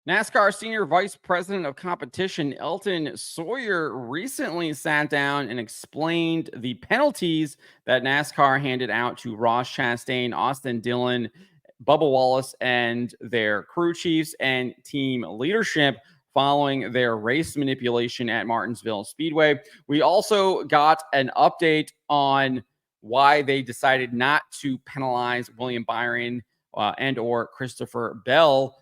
NASCAR Senior Vice President of Competition Elton Sawyer recently sat down and explained the penalties that NASCAR handed out to Ross Chastain, Austin Dillon, Bubba Wallace, and their crew chiefs and team leadership following their race manipulation at Martinsville Speedway. We also got an update on why they decided not to penalize William Byron and or Christopher Bell,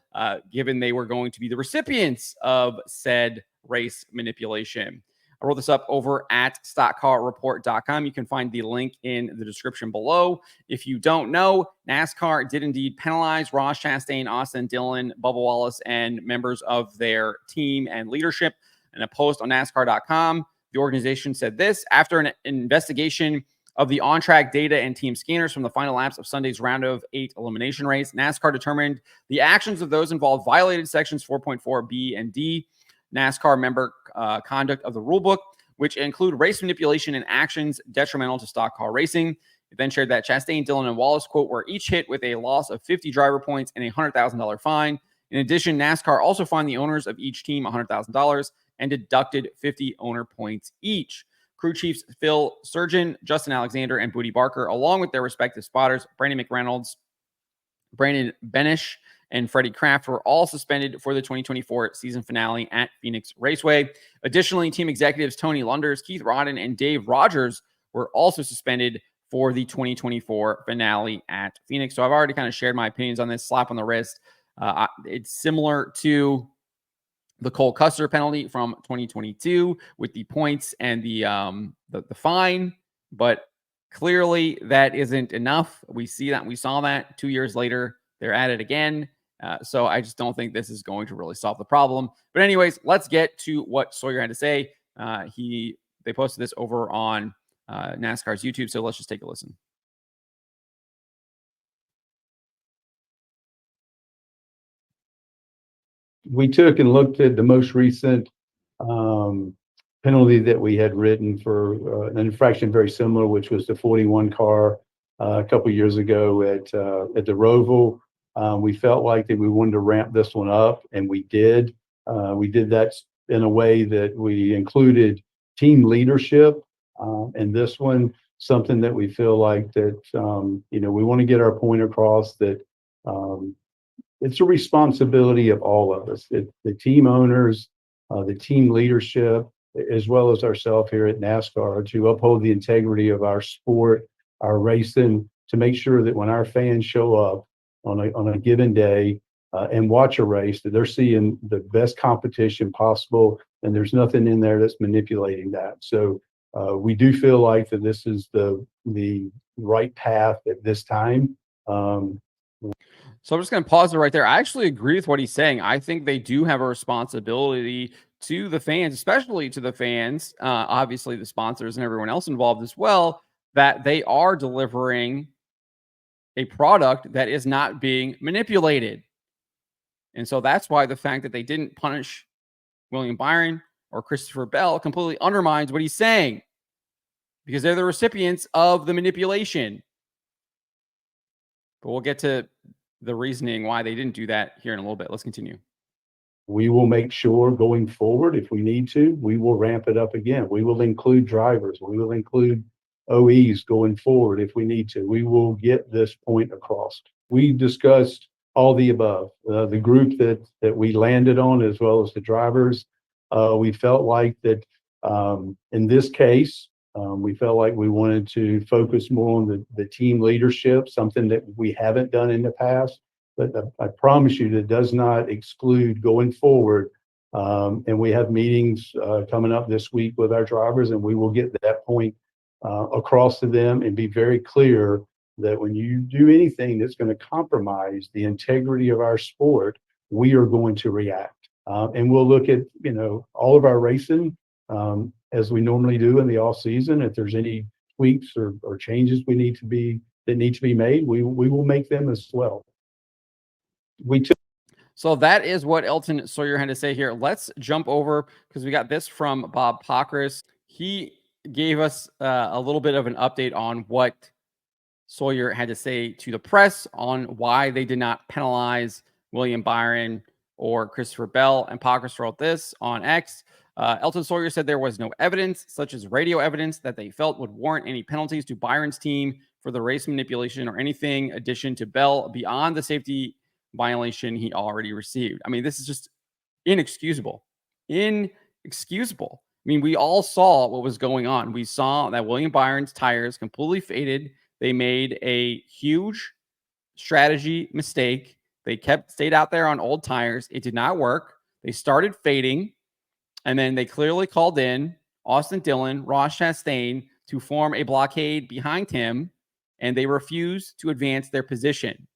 given they were going to be the recipients of said race manipulation. I wrote this up over at stockcarreport.com. You can find the link in the description below. If you don't know, NASCAR did indeed penalize Ross Chastain, Austin Dillon, Bubba Wallace, and members of their team and leadership. In a post on NASCAR.com, the organization said this: after an investigation of the on-track data and team scanners from the final laps of Sunday's round of 8 elimination race, NASCAR determined the actions of those involved violated sections 4.4b and d NASCAR member conduct of the rulebook, which include race manipulation and actions detrimental to stock car racing. It then shared that Chastain, Dillon, and Wallace, quote, were each hit with a loss of 50 driver points and a $100,000 fine. In addition, NASCAR also fined the owners of each team $100,000 and deducted 50 owner points each. Crew chiefs Phil Surgeon, Justin Alexander, and Booty Barker, along with their respective spotters, Brandon McReynolds, Brandon Benish, and Freddie Kraft, were all suspended for the 2024 season finale at Phoenix Raceway. Additionally, team executives Tony Lunders, Keith Rodden, and Dave Rogers were also suspended for the 2024 finale at Phoenix. So I've already kind of shared my opinions on this. Slap on the wrist. It's similar to the Cole Custer penalty from 2022 with the points and the fine, but clearly that isn't enough. We saw that 2 years later. They're at it again. So I just don't think this is going to really solve the problem. But anyways, let's get to what Sawyer had to say. They posted this over on NASCAR's YouTube. So let's just take a listen. We took and looked at the most recent penalty that we had written for an infraction very similar, which was the 41 car a couple years ago at the Roval. We felt like that we wanted to ramp this one up, and we did. We did that in a way that we included team leadership, and this one, something that we feel like that we want to get our point across that it's a responsibility of all of us, the team owners, the team leadership, as well as ourselves here at NASCAR, to uphold the integrity of our sport, our racing, to make sure that when our fans show up on a given day and watch a race, that they're seeing the best competition possible, and there's nothing in there that's manipulating that. So we do feel like that this is the right path at this time. So I'm just going to pause it right there. I actually agree with what he's saying. I think they do have a responsibility to the fans, especially to the fans, obviously the sponsors and everyone else involved as well, that they are delivering a product that is not being manipulated. And so that's why the fact that they didn't punish William Byron or Christopher Bell completely undermines what he's saying, because they're the recipients of the manipulation. But we'll get to the reasoning why they didn't do that here in a little bit. Let's continue. We will make sure going forward, if we need to, we will ramp it up again. We will include drivers. We will include OEs going forward if we need to. We will get this point across. We discussed all the above. The group that we landed on, as well as the drivers, we felt like that in this case, we felt like we wanted to focus more on the team leadership, something that we haven't done in the past. But I promise you that does not exclude going forward. And we have meetings coming up this week with our drivers, and we will get that point across to them and be very clear that when you do anything that's going to compromise the integrity of our sport, we are going to react. And we'll look at all of our racing as we normally do in the off season. If there's any tweaks or changes that need to be made, we will make them as well. So that is what Elton Sawyer had to say here. Let's jump over, because we got this from Bob Pockris. He gave us a little bit of an update on what Sawyer had to say to the press on why they did not penalize William Byron or Christopher Bell. And Pockers wrote this on X. Elton Sawyer said there was no evidence, such as radio evidence, that they felt would warrant any penalties to Byron's team for the race manipulation or anything addition to Bell beyond the safety violation he already received. I mean, this is just inexcusable. Inexcusable. I mean, we all saw what was going on. We saw that William Byron's tires completely faded. They made a huge strategy mistake. They stayed out there on old tires. It did not work. They started fading. And then they clearly called in Austin Dillon, Ross Chastain to form a blockade behind him, and they refused to advance their position.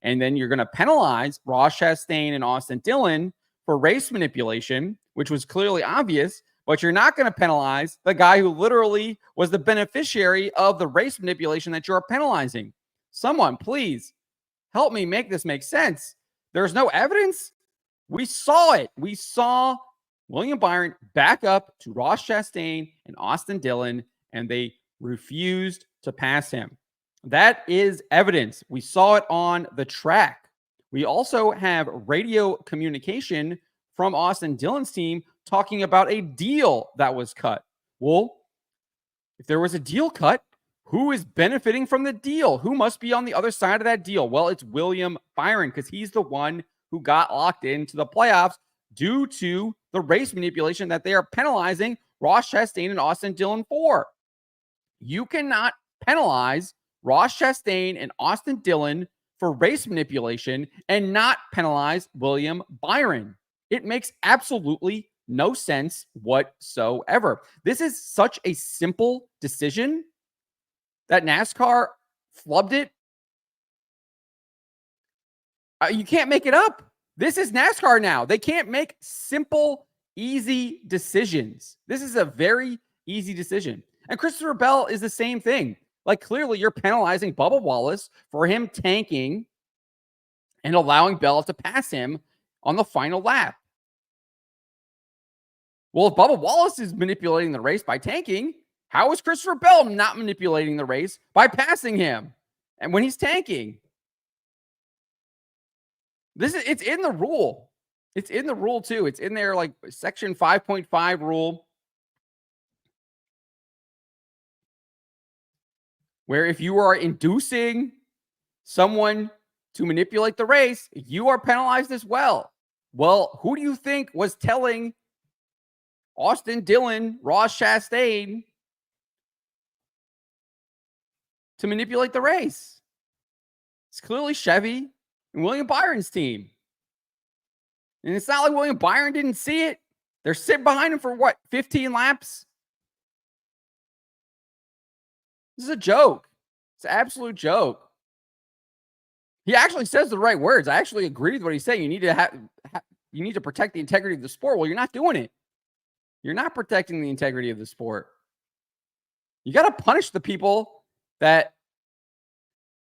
And then you're going to penalize Ross Chastain and Austin Dillon for race manipulation, which was clearly obvious, but you're not going to penalize the guy who literally was the beneficiary of the race manipulation that you're penalizing. Someone, please help me make this make sense. There's no evidence. We saw it. We saw William Byron back up to Ross Chastain and Austin Dillon, and they refused to pass him. That is evidence. We saw it on the track. We also have radio communication from Austin Dillon's team talking about a deal that was cut. Well, if there was a deal cut, who is benefiting from the deal? Who must be on the other side of that deal? Well, it's William Byron, because he's the one who got locked into the playoffs due to the race manipulation that they are penalizing Ross Chastain and Austin Dillon for. You cannot penalize Ross Chastain and Austin Dillon for race manipulation and not penalize William Byron. It makes absolutely no sense whatsoever. This is such a simple decision that NASCAR flubbed it. You can't make it up. This is NASCAR now. They can't make simple, easy decisions. This is a very easy decision. And Christopher Bell is the same thing. Like, clearly you're penalizing Bubba Wallace for him tanking and allowing Bell to pass him on the final lap. Well, if Bubba Wallace is manipulating the race by tanking, how is Christopher Bell not manipulating the race by passing him? And when he's tanking, it's in the rule. It's in the rule too. It's in there, like section 5.5 rule, where if you are inducing someone to manipulate the race, you are penalized as well. Well, who do you think was telling Austin Dillon, Ross Chastain to manipulate the race? It's clearly Chevy and William Byron's team. And it's not like William Byron didn't see it. They're sitting behind him for what, 15 laps? This is a joke. It's an absolute joke. He actually says the right words. I actually agree with what he's saying. You need to protect the integrity of the sport. Well, you're not doing it. You're not protecting the integrity of the sport. You got to punish the people that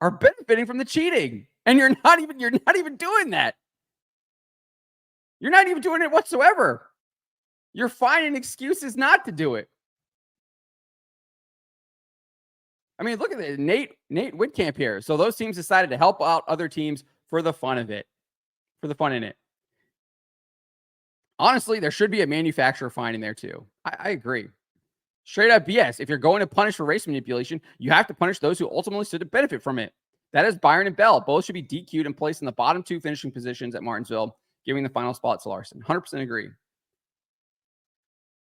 are benefiting from the cheating. And you're not even doing that. You're not even doing it whatsoever. You're finding excuses not to do it. I mean, look at it. Nate Whitcamp here. So those teams decided to help out other teams for the fun of it, for the fun in it. Honestly, there should be a manufacturer fine in there too. I agree. Straight up BS. If you're going to punish for race manipulation, you have to punish those who ultimately stood to benefit from it. That is Byron and Bell. Both should be DQ'd and placed in the bottom two finishing positions at Martinsville, giving the final spot to Larson. 100% agree.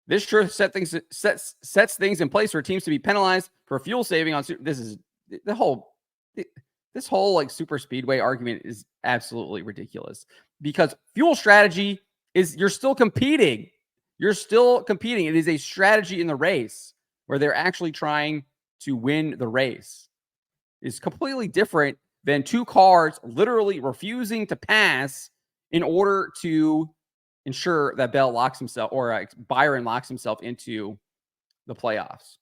This sure sets things in place for teams to be penalized for fuel saving on. This whole like super speedway argument is absolutely ridiculous, because fuel strategy is you're still competing. You're still competing. It is a strategy in the race where they're actually trying to win the race. It's completely different than two cars literally refusing to pass in order to ensure that Bell locks himself, or Byron locks himself into the playoffs.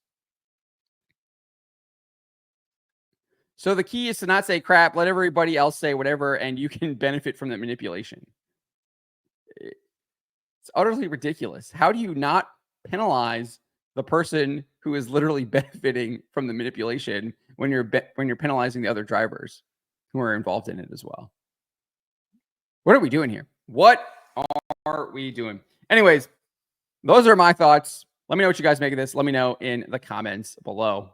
So the key is to not say crap, let everybody else say whatever, and you can benefit from that manipulation. It's utterly ridiculous. How do you not penalize the person who is literally benefiting from the manipulation when you're penalizing the other drivers who are involved in it as well? What are we doing here? What are we doing? Anyways, those are my thoughts. Let me know what you guys make of this. Let me know in the comments below.